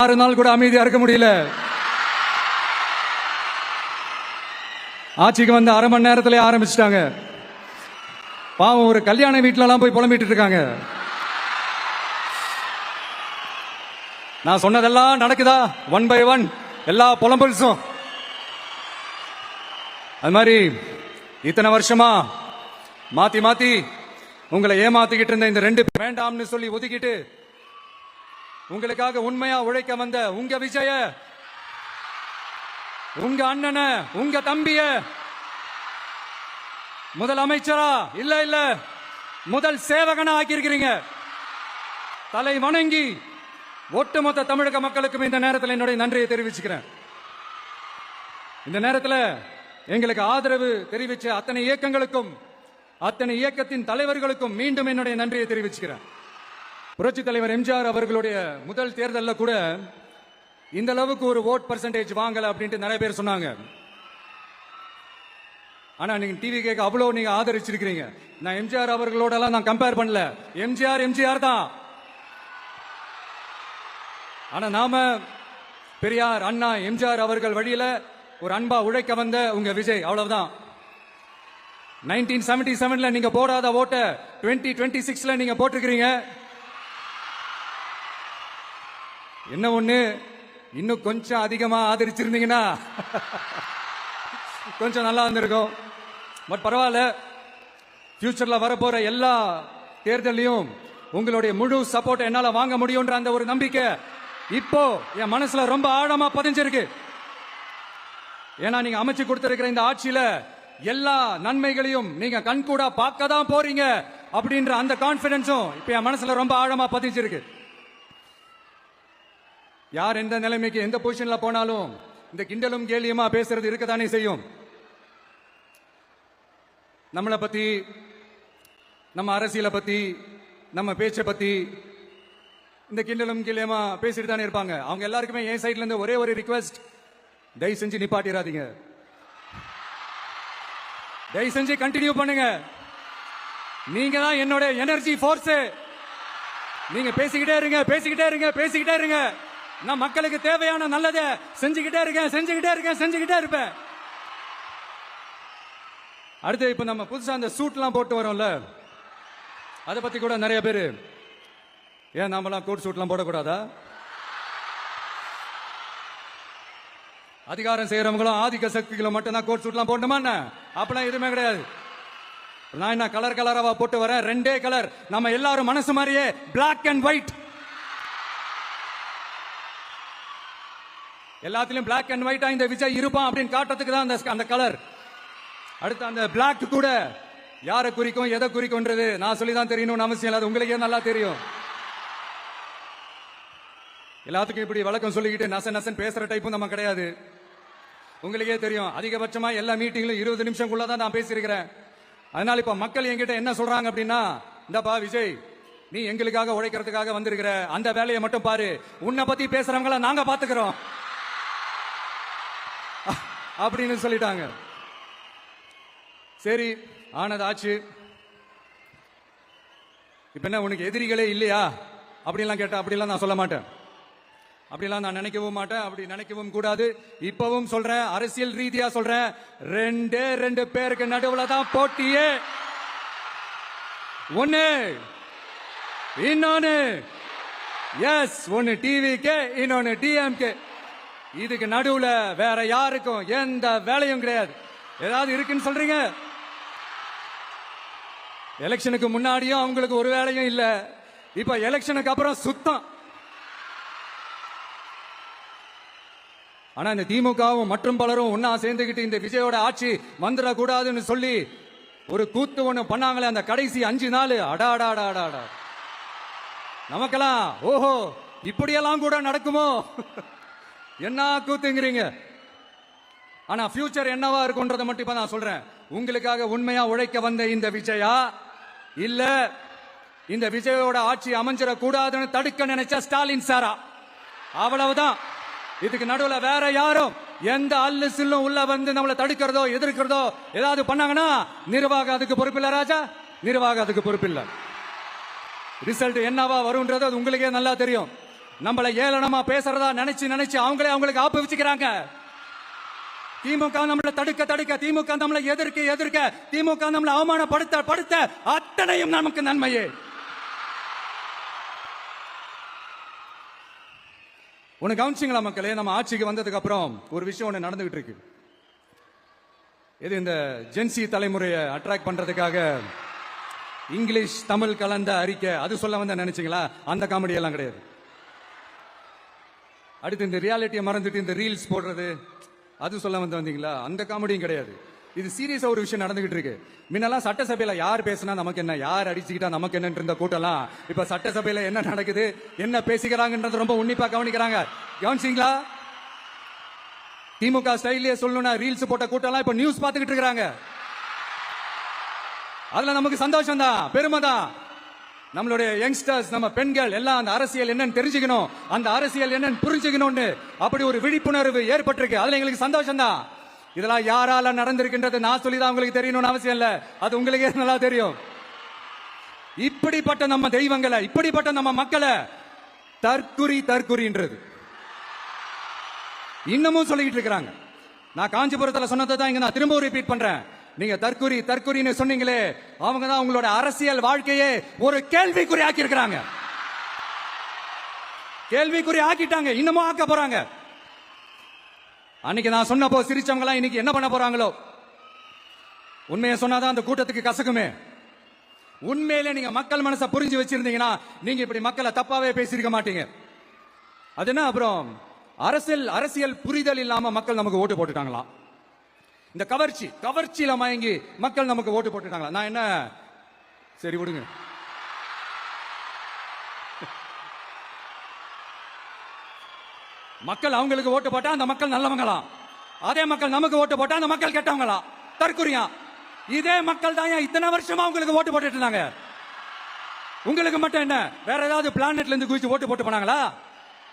6 நாள் கூட அமைதியா இருக்க முடியல. ஆட்சிக்கு வந்து அரை மணி நேரத்திலே ஆரம்பிச்சிட்டாங்க. பாவம், ஒரு கல்யாண வீட்டுல எல்லாம் போய் புலம்பிட்டு இருக்காங்க. நான் சொன்னதெல்லாம் நடக்குதா? 1 by 1 எல்லா புலம்பல்ஸும். அது மாதிரி இத்தனை வருஷமா மாத்தி மாத்தி உங்களை ஏமாத்திக்கிட்டு இருந்த இந்த 2 வேண்டாம்னு சொல்லி ஒதுக்கிட்டு உங்களுக்காக உண்மையா உழைக்க வந்த உங்க விஜய, உங்க அண்ணன, உங்க தம்பிய முதலமைச்சரா இல்ல முதல் சேவகனா ஆக்கியிருக்கிறீங்க. தலை வணங்கி ஒட்டுமொத்த தமிழக மக்களுக்கும் இந்த நேரத்தில் என்னுடைய நன்றியை தெரிவிச்சுக்கிறேன். இந்த நேரத்தில் எங்களுக்கு ஆதரவு தெரிவிச்ச அத்தனை இயக்கங்களுக்கும், அத்தனை இயக்கத்தின் தலைவர்களுக்கும் மீண்டும் என்னுடைய நன்றியை தெரிவிச்சுக்கிறேன். புரட்சி தலைவர் எம்ஜிஆர் அவர்களுடைய முதல் தேர்தலில் கூட இந்த அளவுக்கு ஒரு ஓட் பர்சன்டேஜ் வாங்கல அப்படின்ட்டு நிறைய பேர் சொன்னாங்க. ஆனா நீங்க டிவி கேட்க அவ்வளவு நீங்க ஆதரிச்சிருக்கிறீங்க. நான் எம்ஜிஆர் அவர்களோட எல்லாம் நான் கம்பேர் பண்ணல. எம்ஜிஆர் தான். ஆனா நாம பெரியார், அண்ணா, எம்ஜிஆர் அவர்கள் வழியில ஒரு அன்பா உழைக்க வந்த உங்க விஜய், அவ்வளவுதான். 1977 நீங்க போடாத ஓட்ட 2026 நீங்க போட்டிருக்கிறீங்க. என்ன ஒண்ணு, இன்னும் கொஞ்சம் அதிகமா ஆதரிச்சிருந்தீங்கன்னா கொஞ்சம் நல்லா இருந்திருக்கும். பட் பரவாயில்ல, ஃபியூச்சர்ல வரப்போற எல்லா தேர்தலையும் உங்களுடைய முழு சப்போர்ட் என்னால வாங்க முடியும்ன்ற அந்த ஒரு நம்பிக்கை இப்போ என் மனசுல ரொம்ப ஆழமா பதிஞ்சிருக்கு. ஏன்னா நீங்க அமைச்சு கொடுத்திருக்கிற இந்த ஆட்சியில எல்லா நன்மைகளையும் நீங்க கண்கூடா பார்க்க தான் போறீங்க அப்படின்ற அந்த கான்பிடன்ஸும் இப்ப என் மனசுல ரொம்ப ஆழமா பதிஞ்சிருக்கு. யார் எந்த நிலைமைக்கு எந்த பொசிஷன்ல போனாலும் இந்த கிண்டலும் கேலியுமா பேசுறது இருக்கதானே செய்யும். நம்மளை பத்தி, நம்ம அரசியலை பத்தி, நம்ம பேச்சை பத்தி இந்த கிண்டலும் கேலியுமா பேசிட்டு தானே இருப்பாங்க. அவங்க எல்லாருக்குமே என் சைட்ல இருந்து ஒரே ஒரு ரிக்வெஸ்ட், தயவு செஞ்சு நிப்பாட்டிராதீங்க. தயவு செஞ்சு கண்டினியூ பண்ணுங்க. நீங்க தான் என்னோட எனர்ஜி ஃபோர்ஸ். நீங்க பேசிக்கிட்டே இருங்க, பேசிக்கிட்டே இருங்க, பேசிக்கிட்டே இருங்க. நான் மக்களுக்கு தேவையான நல்லதை செஞ்சுக்கிட்டே இருக்கேன், செஞ்சுக்கிட்டே இருக்கேன், செஞ்சுக்கிட்டே இருப்பேன். அடுத்து இப்ப நம்ம புதுசா அந்த சூட்லாம் போட்டு வரோம்ல, அதை பத்தி கூட நிறைய பேரு, ஏன் நாமெல்லாம் கோட் சூட்லாம் போடக்கூடாதா? அதிகாரம் செய்யறவங்களும் ஆதிக்க சக்திகளும் மட்டும் தான் கோட் சூட்லாம் போடணுமா? அப்பெல்லாம் எதுவுமே கிடையாது. நான் என்ன கலர் கலராவா போட்டு வரேன்? 2 கலர். நம்ம எல்லாரும் மனசு மாதிரியே பிளாக் அண்ட் ஒயிட். எல்லாத்திலும் பிளாக் அண்ட் ஒயிட்டா இந்த விஜய் இருப்பான் அப்படின்னு காட்டுறதுக்கு தான் அந்த கலர். அடுத்து அந்த பிளாக் கூட யாரை குறிக்கும், எதை குறிக்கும்ன்றது நான் சொல்லிதான் தெரியணும்னு அவசியம் இல்லை. உங்களுக்கே நல்லா தெரியும். எல்லாத்துக்கும் இப்படி வழக்கம் சொல்லிக்கிட்டு நசன் பேசுற டைப்பும் நம்ம கிடையாது. உங்களுக்கே தெரியும், அதிகபட்சமா எல்லா மீட்டிங்லும் 20 நிமிஷம்குள்ளதான் நான் பேசியிருக்கிறேன். அதனால இப்ப மக்கள் என்கிட்ட என்ன சொல்றாங்க அப்படின்னா, இந்தப்பா விஜய், நீ எங்களுக்காக உழைக்கிறதுக்காக வந்திருக்கிற, அந்த வேலையை மட்டும் பாரு, உன்னை பத்தி பேசுறவங்கள நாங்க பாத்துக்கிறோம் அப்படின்னு சொல்லிட்டாங்க. சரி, ஆனது ஆச்சு. இப்ப என்ன உனக்கு எதிரிகளே இல்லையா அப்படிலாம் கேட்டா அப்படிலாம் நான் சொல்ல மாட்டேன். அப்படிலாம் நான் நினைக்கவும் மாட்டேன். அப்படி நினைக்கவும் கூடாது. இப்பவும் சொல்றேன், அரசியல் ரீதியா சொல்றேன், 2 பேருக்கு நடுவுல தான் போட்டியே. ஒன்னு இன்னொன்னு, எஸ், ஒன்னு டிவிக்கு, இன்னொன்னு டிஎம்கே. இதுக்கு நடுவுல வேற யாருக்கும் எந்த வேலையும் கிடையாது. ஏதாவது இருக்குன்னு சொல்றீங்க? எலெக்ஷனுக்கு முன்னாடியும் அவங்களுக்கு ஒரு வேலையும் இல்ல. இப்ப எலெக்ஷனுக்கு அப்புறம் சுத்தம். ஆனா இந்த திமுகவும் மற்றும் பலரும் ஒன்னா சேர்ந்துகிட்டு இந்த விஜயோட ஆட்சி வந்துடக்கூடாதுன்னு சொல்லி ஒரு கூத்து ஒண்ணு பண்ணாங்களே, அந்த கடைசி 5 நாள், அடாடாடாடா, நமக்கெல்லாம் ஓஹோ இப்படியெல்லாம் கூட நடக்குமோ என்ன கூத்துங்கிறீங்க. ஆனா ஃபியூச்சர் என்னவா இருக்கும்ன்றதை மட்டும் இப்ப நான் சொல்றேன். உங்களுக்காக உண்மையா உழைக்க வந்த இந்த விஜயா, இல்ல இந்த விஜயோட ஆட்சி அமைஞ்சிடக்கூடாதுன்னு தடுக்க நினைச்ச ஸ்டாலின் சாரா, அவ்வளவுதான். இதுக்கு நடுவுல வேற யாரும் எந்த அல்லு சில்லும் உள்ள வந்து நம்மளை தடுக்கிறதோ எதிர்க்கிறதோ ஏதாவது பண்ணாங்கன்னா நிர்வாகம் அதுக்கு பொறுப்பில்லை ராஜா, நிர்வாகம் அதுக்கு பொறுப்பில்லை. ரிசல்ட் என்னவா வரும்ன்றது அது உங்களுக்கே நல்லா தெரியும். நம்மள ஏளனமா பேசுறதா நினைச்சு நினைச்சு அவங்களுக்கு ஆப்பு வச்சுக்கிறாங்க. திமுக நம்மளை தடுக்க திமுக நம்மளை எதிர்க்க திமுக நம்மளை அவமானப்படுத்த அத்தனையும் நமக்கு நன்மையே. உனக்கு கவனிச்சிங்களா மக்களே, நம்ம ஆட்சிக்கு வந்ததுக்கு அப்புறம் ஒரு விஷயம் ஒண்ணு நடந்துகிட்டு இருக்கு. இது இந்த ஜென்சி தலைமுறையை அட்ராக்ட் பண்றதுக்காக இங்கிலீஷ் தமிழ் கலந்த அறிக்கை அது சொல்ல வந்த நினைச்சீங்களா? அந்த காமெடி எல்லாம் கிடையாது. அடுத்து இந்த ரியாலிட்டியை மறந்துட்டு இந்த ரீல்ஸ் போடுறது அது சொல்ல வந்தீங்களா? அந்த காமெடியும் கிடையாது. இது சீரியஸா ஒரு விஷயம் நடந்துகிட்டு இருக்கு. முன்னெல்லாம் சட்டசபையில யார் பேசினா நமக்கு என்ன, யார் அடிச்சுக்கிட்டா நமக்கு என்ன இருந்த கூட்டம்லாம் இப்ப சட்டசபையில என்ன நடக்குது, என்ன பேசிக்கிறாங்கன்றது ரொம்ப உன்னிப்பா கவனிக்கிறாங்க. கவனிச்சிங்களா? திமுக ஸ்டைலே சொல்லணும்னா ரீல்ஸ் போட்ட கூட்டம்லாம் இப்ப நியூஸ் பார்த்துக்கிட்டு இருக்காங்க. அதுல நமக்கு சந்தோஷம் தான், பெருமை தான். நம்மளுடைய யங்ஸ்டர்ஸ், நம்ம பெண்கள் எல்லாம் அந்த அரசியல் என்னன்னு தெரிஞ்சுக்கணும், அந்த அரசியல் என்னன்னு புரிஞ்சுக்கணும்னு அப்படி ஒரு விழிப்புணர்வு ஏற்பட்டிருக்கு. அதுல எங்களுக்கு சந்தோஷம் தான். இதெல்லாம் யாரால நடந்திருக்கின்றது நான் சொல்லிதான் உங்களுக்கு தெரியணும்னு அவசியம் இல்ல, அது உங்களுக்கு நல்லா தெரியும். இப்படிப்பட்ட நம்ம தெய்வங்களை, இப்படிப்பட்ட நம்ம மக்களை தற்குறின்றது இன்னமும் சொல்லிட்டு இருக்காங்க. நான் காஞ்சிபுரத்தில் சொன்னதை தான் இங்க நான் திரும்ப ரிப்பீட் பண்றேன். நீங்க தற்குறின்னு சொன்னீங்களே, அவங்க தான் உங்களோட அரசியல் வாழ்க்கையே ஒரு கேள்விக்குறி ஆக்கி இருக்கிறாங்க. கேள்விக்குறி ஆக்கிட்டாங்க, இன்னமும் ஆக்க போறாங்க. அன்னைக்கு நான் சொன்னப்போ சிரிச்சவங்க எல்லாம் இன்னைக்கு என்ன பண்ண போறாங்களோ? உண்மையை சொன்னாதான் அந்த கூட்டத்துக்கு கசக்குமே. உண்மையிலே நீங்க மக்கள் மனசை புரிஞ்சு வச்சிருந்தீங்கன்னா நீங்க இப்படி மக்களை தப்பாவே பேசியிருக்க மாட்டீங்க. அது என்ன அப்புறம் அரசியல் புரிதல் இல்லாம மக்கள் நமக்கு ஓட்டு போட்டுட்டாங்களாம். இந்த கவர்ச்சியில மயங்கி மக்கள் நமக்கு ஓட்டு போட்டுட்டாங்களா? நான் என்ன சரி விடுங்க. மக்கள் அவங்களுக்கு ஓட்டு போட்டா அந்த மக்கள் நல்லவங்களாம், அதே மக்கள் நமக்கு ஓட்டு போட்டா அந்த மக்கள் கெட்டவங்களாம். தற்குறியா? இதே மக்கள் தான் இத்தனை வருஷமா உங்களுக்கு ஓட்டு போட்டுட்டு இருந்தாங்க. உங்களுக்கு மட்டும் என்ன வேற ஏதாவது பிளானட்ல இருந்து குதிச்சு ஓட்டு போட்டு போனாங்களா?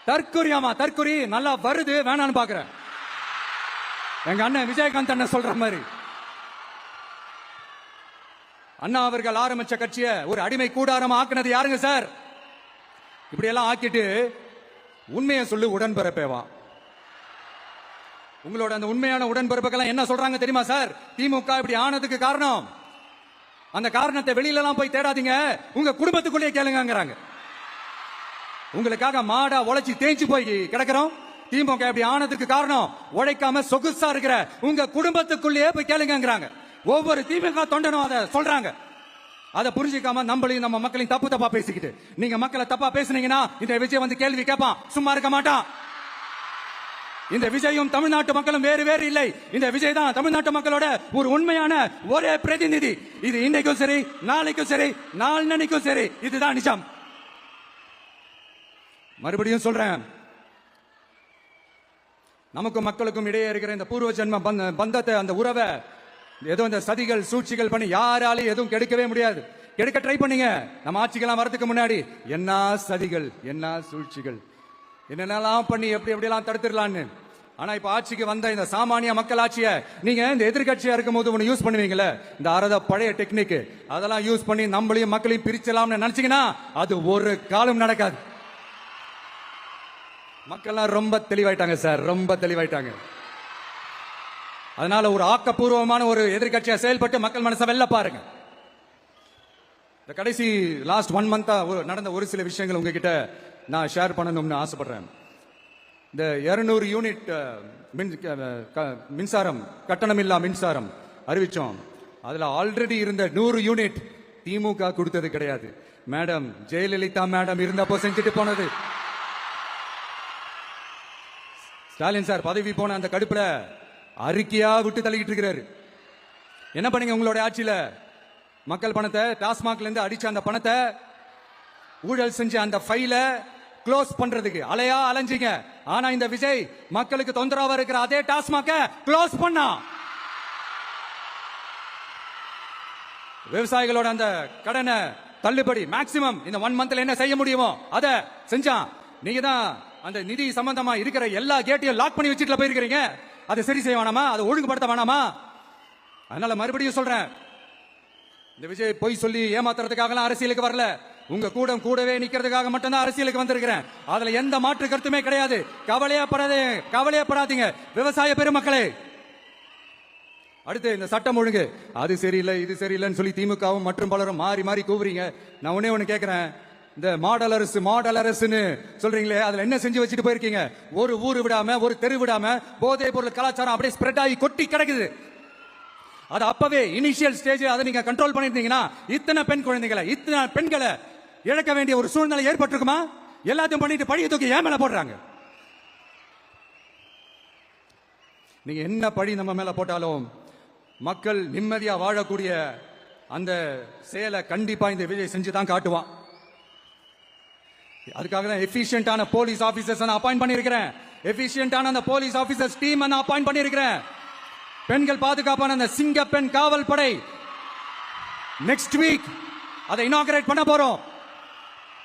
தற்குறியாமா? தற்குறி நல்லா வருது, வேணான்னு பாக்குறேன். எங்க அண்ணன் விஜயகாந்த் அண்ணன் சொல்ற மாதிரி அண்ணா அவர்கள் ஆரம்பிச்ச கட்சியை ஒரு அடிமை கூடாரமா ஆக்குனது யாருங்க சார்? இப்படி எல்லாம் ஆக்கிட்டு உண்மையை சொல்லு உடன்பிறப்பேவா. உங்களோட அந்த உண்மையான உடன்பிறப்புக்கெல்லாம் என்ன சொல்றாங்க தெரியுமா சார்? திமுக இப்படி ஆனதுக்கு காரணம், அந்த காரணத்தை வெளியில எல்லாம் போய் தேடாதீங்க, உங்க குடும்பத்துக்குள்ளேயே கேளுங்கிறாங்க. உங்களுக்காக மாடா உழைச்சி தேய்ச்சி போய் கிடக்கிறோம். திமுக இப்படி ஆனதுக்கு காரணம் உழைக்காம சொகுசா இருக்கிற உங்க குடும்பத்துக்குள்ளேயே போய் கேளுங்கிறாங்க. ஒவ்வொரு திமுக தொண்டனும் அதை சொல்றாங்க. அதை புரிஞ்சிக்காம நம்மளையும் நம்ம மக்களையும் தப்பா பேசிக்கிட்டு நீங்க மக்களை தப்பா பேசுனீங்கன்னா இந்த விஜய் வந்து கேள்வி கேட்பான், சும்மா இருக்க மாட்டான். இந்த விஜயும் தமிழ்நாட்டு மக்களும் வேறு இல்லை. இந்த விஜய் தான் தமிழ்நாட்டு மக்களோட ஒரு உண்மையான ஒரே பிரதிநிதி. இது இன்னைக்கும் சரி, நாளைக்கும் சரி, நாளன்னைக்கும் சரி, இதுதான் நிஜம். மறுபடியும் சொல்றேன், நமக்கும் மக்களுக்கும் இடையே இருக்கிற இந்த பூர்வ ஜென்ம பந்தத்தை, அந்த உறவை ஏதோ இந்த சதிகள் சூழ்ச்சிகள் பண்ணி யாராலையும் எதுவும் கெடுக்கவே முடியாது. கெடுக்க ட்ரை பண்ணீங்க நம்ம ஆட்சிக்கெல்லாம் வரதுக்கு முன்னாடி. என்ன சதிகள், என்ன சூழ்ச்சிகள், என்னென்னலாம் பண்ணி எப்படியெல்லாம் தடுத்துடலான்னு. ஆனா இப்ப ஆட்சிக்கு வந்த இந்த சாமானிய மக்கள் ஆட்சியை நீங்க இந்த எதிர்கட்சியா இருக்கும் போது ஒண்ணு யூஸ் பண்ணுவீங்களே, இந்த பழைய டெக்னிக், அதெல்லாம் யூஸ் பண்ணி நம்மளையும் மக்களையும் பிரிச்சலாம்னு நினைச்சீங்கன்னா அது ஒரு காலம் நடக்காது. மக்கள்லாம் ரொம்ப தெளிவாயிட்டாங்க சார், ரொம்ப தெளிவாயிட்டாங்க. அதனால ஒரு ஆக்கப்பூர்வமான ஒரு எதிர்கட்சியா செயல்பட்டு மக்கள் மனசை வெல்ல பாருங்க. இந்த கடைசி லாஸ்ட் 1 மந்தா நடந்த ஒரு சில விஷயங்கள் உங்ககிட்ட நான் ஷேர் பண்ணணும்னு ஆசைப்படுறேன். இந்த 200 யூனிட் மின்சாரம், கட்டணமில்லா மின்சாரம் அறிவிச்சோம். அதுல ஆல்ரெடி இருந்த 100 யூனிட் திமுக கொடுத்தது கிடையாது. மேடம் ஜெயலலிதா மேடம் இருந்தப்போ செஞ்சுட்டு போனது. ஸ்டாலின் சார் பதவி போன அந்த கடுப்புல அறிக்கையா விட்டு தள்ளிக்கிட்டு இருக்கிறாரு. என்ன பண்ணீங்க உங்களோட ஆட்சியில? மக்கள் பணத்தை, டாஸ்மாக்ல இருந்து அடிச்ச அந்த பணத்தை, ஊழல் செஞ்ச அந்த ஃபைல க்ளோஸ் பண்றதுக்கு அலையா அலைஞ்சிங்க. ஆனா இந்த விஜய் மக்களுக்கு தொந்தரவா இருக்கிற அதே டாஸ்மாக க்ளோஸ் பண்ணா. விவசாயிகளோட அந்த கடனை தள்ளுபடி மேக்சிமம் இந்த 1 மந்த்ல என்ன செய்ய முடியுமோ அதை செஞ்சான். நீங்க தான் அந்த நிதி சம்பந்தமா இருக்கிற எல்லா கேட்டையும் லாக் பண்ணி வச்சுட்டு போயிருக்கிறீங்க. அதை சரி செய்ய வேணாமா? அதை ஒழுங்குபடுத்த வேணாமா? அதனால மறுபடியும் சொல்றேன், இந்த விஜய் பொய் சொல்லி ஏமாத்துறதுக்காக அரசியலுக்கு வரல. கூடவே நிக்கிறதுக்காக மட்டும்தான் அரசியலுக்கு வந்திருக்கிறேன். அதுல எந்த மாற்று கருத்துமே கிடையாது. கவலையப்படாதீங்க விவசாய பெருமக்களே. அடுத்து இந்த சட்டம் ஒழுங்கு அது சரியில்லை இது சரியில்லைன்னு சொல்லி திமுகவும் மற்றும் பலரும் மாறி மாறி கூவுறீங்க. நான் ஒண்ணு கேட்கிறேன், இந்த மாடல் அரசுன்னு சொல்றீங்களே, அதுல என்ன செஞ்சு வச்சுட்டு போயிருக்கீங்க? ஒரு ஊரு விடாம ஒரு தெரு விடாம போதைப் பொருள் கலாச்சாரம் அப்படியே ஸ்ப்ரெட் ஆகி கொட்டி கிடக்குது. அது அப்பவே இனிஷியல் ஸ்டேஜ் அதை நீங்க கண்ட்ரோல் பண்ணிருந்தீங்கன்னா இத்தனை பெண்களை இழக்க வேண்டிய ஒரு சூழ்நிலை ஏற்பட்டிருக்குமா? எல்லாத்தையும் பண்ணிட்டு பழிய தூக்கி ஏன் மேல போடுறாங்க. நீங்க என்ன பழி நம்ம மேல போட்டாலும் மக்கள் நிம்மதியா வாழக்கூடிய அந்த செயலை கண்டிப்பா இந்த விஜய் செஞ்சுதான் காட்டுவான். அதுக்காக தான் எஃபிஷியன்டான போலீஸ் ஆபீசர்ஸ் நான் அப்பாயிண்ட் பண்ணியிருக்கிறேன். எஃபிஷியன்டான அந்த போலீஸ் ஆபீசர்ஸ் டீம் நான் அப்பாயிண்ட் பண்ணியிருக்கிறேன். பெண்கள் பாதுகாப்பான அந்த சிங்க பெண் காவல் படை நெக்ஸ்ட் வீக் அதை இனாகரேட் பண்ண போறோம்.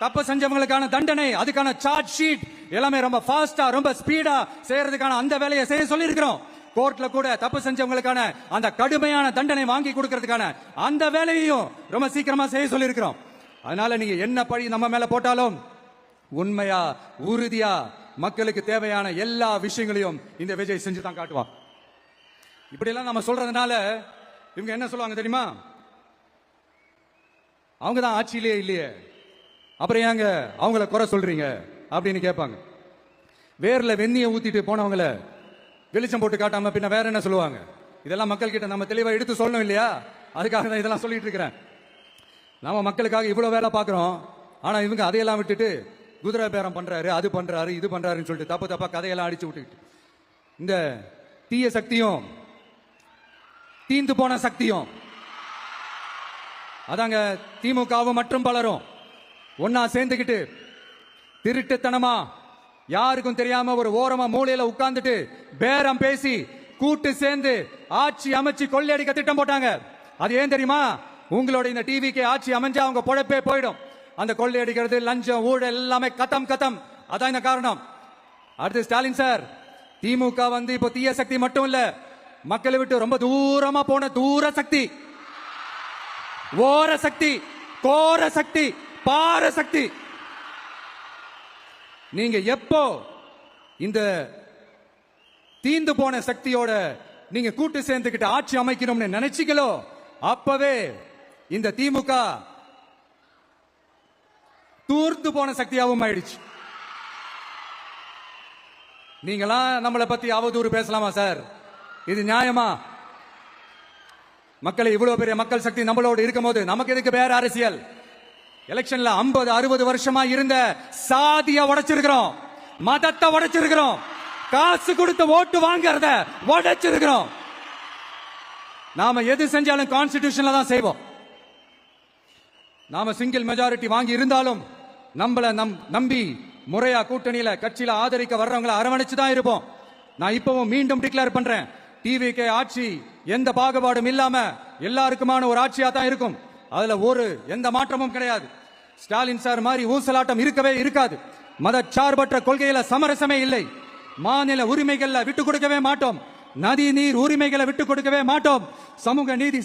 தப்பு செஞ்சவங்களுக்கான தண்டனை, அதுக்கான சார்ஜ் ஷீட் எல்லாமே ரொம்ப ஃபாஸ்டா ரொம்ப ஸ்பீடா செய்யறதுக்கான அந்த வேலையை செய்ய சொல்லி இருக்கிறோம். கோர்ட்ல கூட தப்பு செஞ்சவங்களுக்கான அந்த கடுமையான தண்டனை வாங்கி கொடுக்கிறதுக்கான அந்த வேலையையும் ரொம்ப சீக்கிரமா செய்ய சொல்லி இருக்கிறோம். அதனால நீங்க என்ன பழி நம்ம மேல போட்டாலும் உண்மையா உறுதியா மக்களுக்கு தேவையான எல்லா விஷயங்களையும் இந்த விஜய் செஞ்சு தான் காட்டுவான். இப்படி எல்லாம் நம்ம சொல்றதுனால இவங்க என்ன சொல்லுவாங்க தெரியுமா? அவங்க தான் ஆட்சியிலே இல்லையே, அப்புறம் ஏங்க அவங்கள குறை சொல்றீங்க அப்படின்னு கேட்பாங்க. வேர்ல வெந்நிய ஊத்திட்டு போனவங்கள வெளிச்சம் போட்டு காட்டாம பின்ன வேற என்ன சொல்லுவாங்க? இதெல்லாம் மக்கள் கிட்ட நம்ம தெளிவா எடுத்து சொல்லணும் இல்லையா? அதுக்காக தான் இதெல்லாம் சொல்லிட்டு இருக்கிறேன். நம்ம மக்களுக்காக இவ்வளவு வேலை பார்க்கிறோம். ஆனா இவங்க அதையெல்லாம் விட்டுட்டு குதிரை பேரம் பண்றாரு, அது பண்றாரு, இது பண்றாருன்னு சொல்லிட்டு தப்பா கதையெல்லாம் அடிச்சு விட்டுக்கிட்டு இந்த தீய சக்தியும் தீந்து போன சக்தியும் அதாங்க திமுகவும் மற்றும் பலரும் ஒன்னா சேர்ந்துக்கிட்டு திருட்டுத்தனமா யாருக்கும் தெரியாம ஒரு ஓரமா மூலையில உட்கார்ந்துட்டு பேரம் பேசி கூட்டு சேர்ந்து ஆட்சி அமைச்சு கொள்ளையடிக்க திட்டம் போட்டாங்க. அது ஏன் தெரியுமா? உங்களோட இந்த டிவிக்கு ஆட்சி அமைஞ்சா அவங்க பொழப்பே போயிடும். அந்த கொள்ளையடிக்கிறது, லஞ்சம், ஊழல் எல்லாமே கத்தம். அதான் இந்த காரணம். அடுத்து ஸ்டாலின் சார், திமுக இப்போ தீய சக்தி மட்டும் இல்ல, மக்களை விட்டு ரொம்ப தூரமா போன தூர சக்தி, ஓர சக்தி, கோர சக்தி, பார சக்தி. நீங்க எப்போ இந்த தீந்து போன சக்தியோட நீங்க கூட்டு சேர்ந்துக்கிட்டு ஆட்சி அமைக்கணும்னு நினைச்சீங்களோ அப்பவே இந்த திமுக தூர்த்து போன சக்தியாகவும் ஆயிடுச்சு. நீங்களா நம்மளை பத்தி அவதூறு பேசலாமா சார்? இது நியாயமா? மக்களை இவ்வளவு பெரிய மக்கள் சக்தி நம்மளோடு இருக்கும் போது நமக்கு எதுக்கு வேற அரசியல்? எலெக்ஷன்ல 50-60 வருஷமா இருந்த சாதிய உடைச்சிருக்கிறோம், மதத்தை உடைச்சிருக்கிறோம், காசு கொடுத்து ஓட்டு வாங்கறத உடைச்சிருக்கிறோம். நாம எது செஞ்சாலும் கான்ஸ்டிடியூஷன்ல தான் செய்வோம். நாம சிங்கிள் மெஜாரிட்டி வாங்கி இருந்தாலும் நம்மள நம்பி முறையா கூட்டணியில கட்சியில ஆதரிக்க வர்றவங்களை அரவணைச்சு தான் இருப்போம். நான் இப்பவும் மீண்டும் டிக்ளேர் பண்றேன், டிவிகே ஆட்சி எந்த பாகுபாடும் இல்லாம எல்லாருக்குமான ஒரு ஆட்சியா தான் இருக்கும். அதுல எந்த மாற்றமும் கிடையாது. ஸ்டாலின் சார் மாதிரி ஊசலாட்டம் இருக்கவே இருக்காது. மதச்சார்பற்ற கொள்கையில சமரசமே இல்லை. மாநில உரிமைகள்ல விட்டு கொடுக்கவே மாட்டோம். நதி நீர் உரிமைகளை விட்டு கொடுக்கவே மாட்டோம். சமூக நீதி,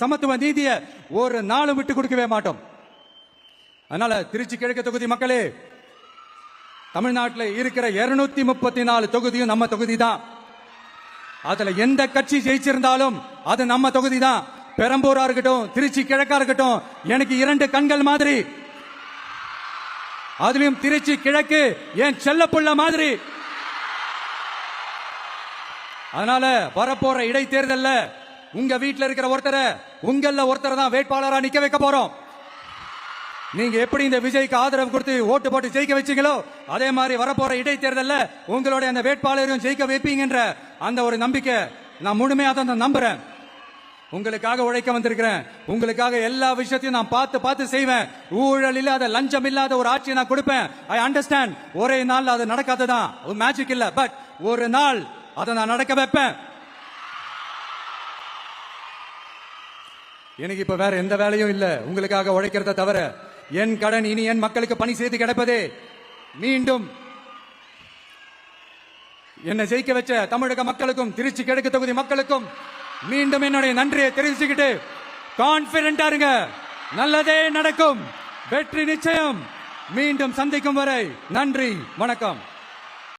சமத்துவ நீதிய ஒரு நாளும் விட்டு கொடுக்கவே மாட்டோம். அதனால திருச்சி கிழக்கு தொகுதி மக்களே, தமிழ்நாட்டில் இருக்கிற 234 தொகுதியும் நம்ம தொகுதி தான். அதுல எந்த கட்சி ஜெயிச்சிருந்தாலும் அது நம்ம தொகுதி தான். பெரம்பூரா இருக்கட்டும், திருச்சி கிழக்கா இருக்கட்டும், எனக்கு 2 கண்கள் மாதிரி. அதுலயும் திருச்சி கிழக்கு என் செல்லப்புள்ள மாதிரி. அதனால வரப்போற இடைத்தேர்தல்ல உங்க வீட்டில் இருக்கிற ஒருத்தரை தான் வேட்பாளரா நிக்க வைக்க போறோம். நீங்க எப்படி இந்த விஜய்க்கு ஆதரவு கொடுத்து ஓட்டு போட்டு ஜெயிக்க வச்சீங்களோ அதே மாதிரி வரப்போற இடைத்தேர்தல்ல உங்களுடைய அந்த வேட்பாளரையும் ஜெயிக்க வைப்பீங்கன்ற அந்த ஒரு நம்பிக்கை நான் முழுமையா தான் நம்புறேன். உங்களுக்காக உழைக்க வந்திருக்கிறேன். உங்களுக்காக எல்லா விஷயத்தையும் நான் பார்த்து செய்வேன். ஊழல் இல்லாத, லஞ்சம் இல்லாத ஒரு ஆட்சியை நான் கொடுப்பேன். I understand. ஒரே நாள் அது நடக்காததான், ஒரு மேஜிக் இல்ல. பட் ஒரு நாள் அதை நான் நடக்க வைப்பேன். எனக்கு இப்ப வேற எந்த வேலையும் இல்ல உங்களுக்காக உழைக்கிறத தவிர. என் கடன் இனி என் மக்களுக்கு பணி செய்து கிடைப்பதே. மீண்டும் என்னை ஜெயிக்க வச்ச தமிழக மக்களுக்கும் திருச்சி கிழக்கு தொகுதி மக்களுக்கும் மீண்டும் என்னுடைய நன்றியை தெரிவிச்சுக்கிட்டு கான்பிடென்டா இருங்க, நல்லதே நடக்கும். வெற்றி நிச்சயம். மீண்டும் சந்திக்கும் வரை நன்றி, வணக்கம்.